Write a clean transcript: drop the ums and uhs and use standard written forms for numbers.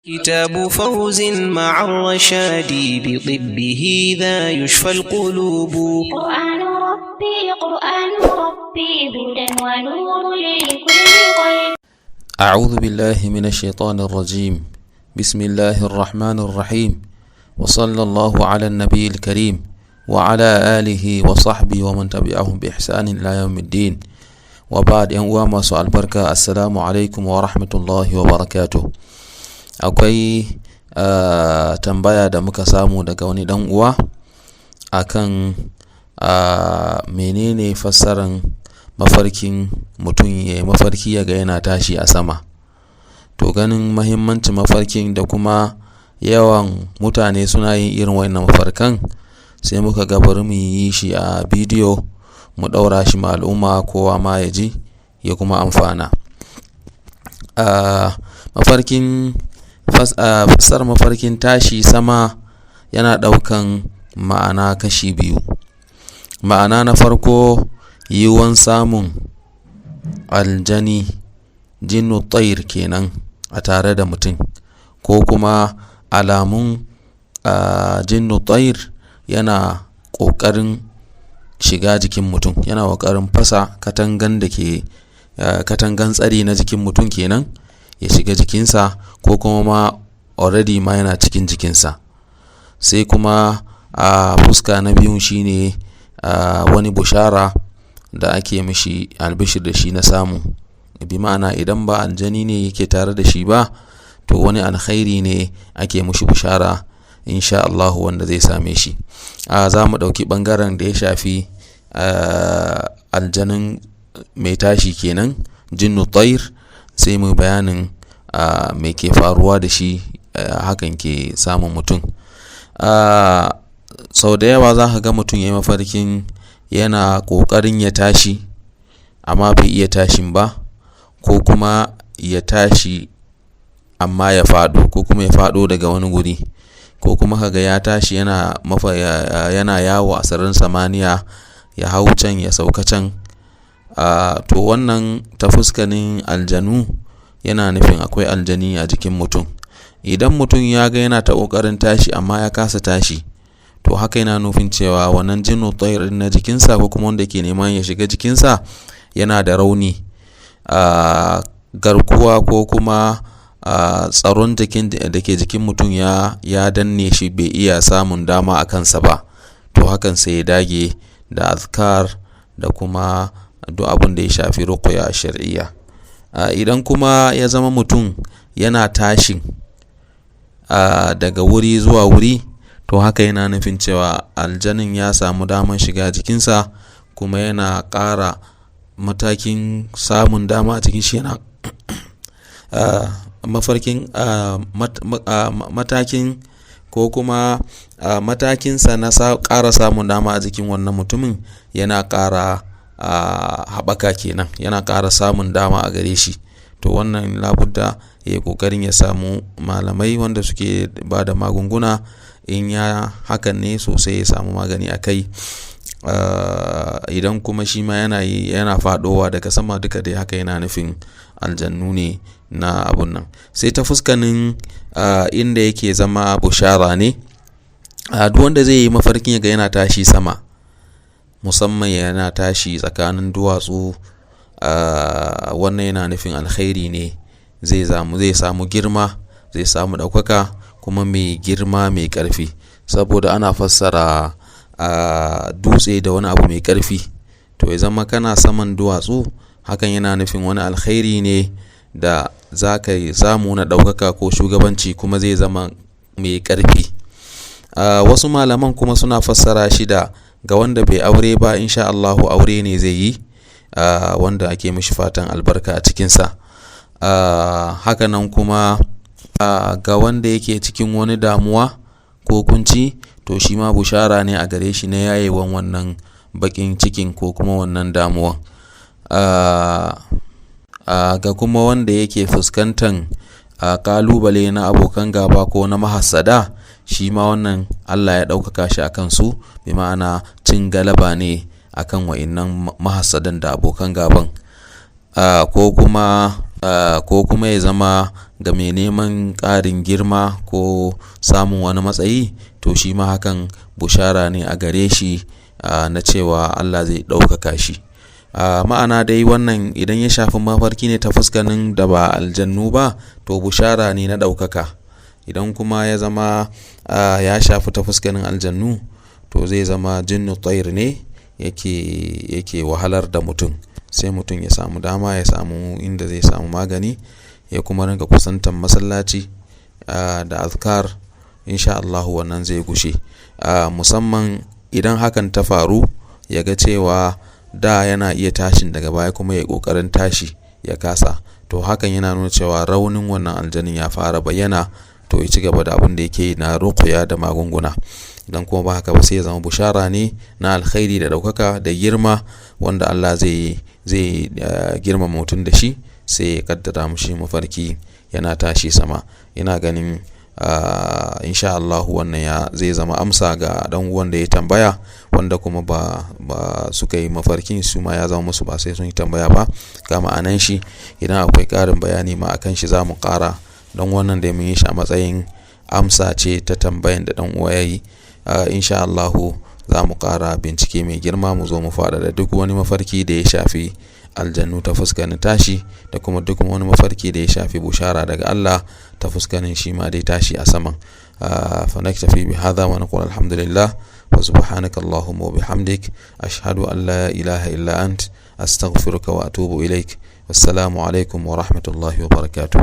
كتاب فوز مع الرشاد بطبه ذا يشفى القلوب. قرآن ربي هدى ونور لكل قلب. أعوذ بالله من الشيطان الرجيم. بسم الله الرحمن الرحيم، وصلى الله على النبي الكريم وعلى آله وصحبه ومن تبعهم بإحسان إلى يوم الدين. وبعد أن سؤال بركة، السلام عليكم ورحمة الله وبركاته. Akwai tambaya da muka samu daga wani dan uwa akan menene fassaran mafarkin mutum ya mafarki ya ga yana tashi a sama. To ganin mahimmancin mafarkin da kuma yawan mutane suna yin irin wannan mafarkan, sai muka ga bari mu yi shi a bidiyo mu daura shi ma al'umma, kowa ma ya ji ya kuma amfana. Fassar mafarkin tashi sama yana ɗaukan ma'ana kashi biyu. Ma'ana na farko, yiwuwan samun aljani jinnu tayr kenan a tare da mutum, ko kuma alamun jinnu tayr yana ƙoƙarin shiga jikin mutum, yana ƙoƙarin fasa katangan tsari na jikin mutum kenan ya shiga jikinsa, ko kuma ma already ma yana cikin jikinsa. Sai kuma fuska na biyun shine wani bushara da ake mishi albishir da shi na samu, bi ma'ana idan ba aljani ne yake tare da shi ba, to wani alkhairi ne ake mishi bushara insha Allah wanda zai same shi. Za mu ɗauki ɓangaren da ya shafi aljanin mai tashi kenan, jinnu tayr, sai mu bayanin me ke faruwa da shi hakan ke samun mutum. Sau da yawa za ka ga mutum ya yi mafarkin yana ƙoƙarin ya tashi amma bai iya tashin ba, ko kuma ya tashi amma ya faɗo, ko kuma ya faɗo daga wani guri, ko kuma kaga ya tashi yana yawo a sararin samaniya, ya hau can ya sauka can. To wannan ta fuskanin aljanu yana nufin akwai aljani a jikin mutum. Idan mutum ya ga yana ta ƙoƙarin tashi amma ya kasa tashi, to haka yana nufin cewa wannan jinnu tayr na jikinsa, ko kuma wanda ke neman ya shiga jikinsa, yana da rauni. Garkuwa ko kuma tsaron da ke jikin mutum ya danne shi, bai iya samun dama a kansa ba. To hakan sai ya dage da azkar da kuma duk abin da ya shafi ruqya shar'iyya. Idan kuma ya zama mutum yana tashin daga wuri zuwa wuri, to haka yana nufin cewa aljanin ya samu daman shiga jikinsa, kuma yana ƙara matakin samun dama a cikin shi, yana matakin ko kuma matakinsa na ƙara samun dama a jikin wannan mutumin yana ƙara haɓaka kenan, yana ƙara samun dama a gare shi. To wannan labudda ya yi ƙoƙarin ya samu malamai wanda suke ba da magunguna, in ya hakan ne sosai ya samu magani a kai. Idan kuma shi ma yana faɗowa daga sama, duka dai haka yana nufin aljannu ne na abun nan. Sai ta fuskanin inda yake zama bushara ne, duk wanda zai yi mafarkin ga yana tashi sama, musamman yana tashi tsakanin duwatsu, wannan yana nufin alkhairi ne, zai samu girma, zai samu ɗaukaka, kuma mai girma mai ƙarfi. Saboda ana fassara dutse da wani abu mai ƙarfi, to ya zama kana saman duwatsu, hakan yana nufin wani alkhairi ne da za ka samu na ɗaukaka ko shugabanci, kuma zai zama mai ƙarfi. Wasu malaman kuma suna fassara shi da ga wanda bai aure ba, insha Allahu aure ne zai yi, wanda ake mishi fatan albarka a cikinsa. Hakanan kuma ga wanda yake cikin wani damuwa ko kunci, to shi ma bushara ne a gare shi na yayewan wannan bakin cikin ko kuma wannan damuwan. Ga kuma wanda yake fuskantan kalubale na abokan gaba ko na mahassada, shi ma wannan Allah ya ɗaukaka shi a kansu, bi ma'ana cin galaba ne akan wa'innan mahassadan da abokan gaban. Ko kuma ko kuma ya zama ga mai neman ƙarin girma ko samun wani matsayi, to shi ma hakan bushara ne a gare shi na cewa Allah zai ɗaukaka shi. Ma'ana dai wannan idan ya shafi mafarki ne ta fuskanin da ba aljannu ba, to bushara ne na ɗaukaka. Idan kuma ya zama ya shafi ta fuskanin aljannu, to zai zama jinnu tsair ne yake wahalar da mutum, sai mutum ya samu dama ya samu inda zai samu magani, ya kuma rinka kusantar masallaci da azkar, insha Allah wannan zai gushe. Musamman idan hakan ta faru, ya ga cewa da yana iya tashin daga baya kuma ya kokarin tashi ya kasa, to hakan yana nuna cewa raunin wannan aljanin ya fara bayyana, to ya ci gaba da abin da yake na ruqya da magunguna. Idan kuma ba haka ba, sai ya zama bushara ne na alkhairi da daukaka da girma wanda Allah zai girma mutum da shi, sai ya kaddara mushi mafarki yana tashi sama. Ina ganin insha Allah wannan zai zama amsa ga dan uwan da ya tambaya, wanda kuma ba suka yi mafarkin su ma ya zama musu ba sai sun yi tambaya ba ga ma'anan shi. Idan akwai ƙarin bayani ma akan shi za mu ƙara, don wannan da mun yi shi a matsayin amsa ce ta tambayan da dan uwa yayi. Insha Allah za mu ƙara bincike mai girma, mu zo mu faɗa da duk wani mafarki da ya shafi aljannu ta fuskanin tashi, da kuma duk wani mafarki da ya shafi bushara daga Allah ta fuskanin shi ma dai tashi a saman. Fa naktafi bi hadha wa naqul alhamdulillah wa subhanaka allahumma wa bihamdik, ashhadu an la ilaha illa ant, astaghfiruka wa atubu ilaik. Wassalamu alaikum wa rahmatullahi wa barakatuh.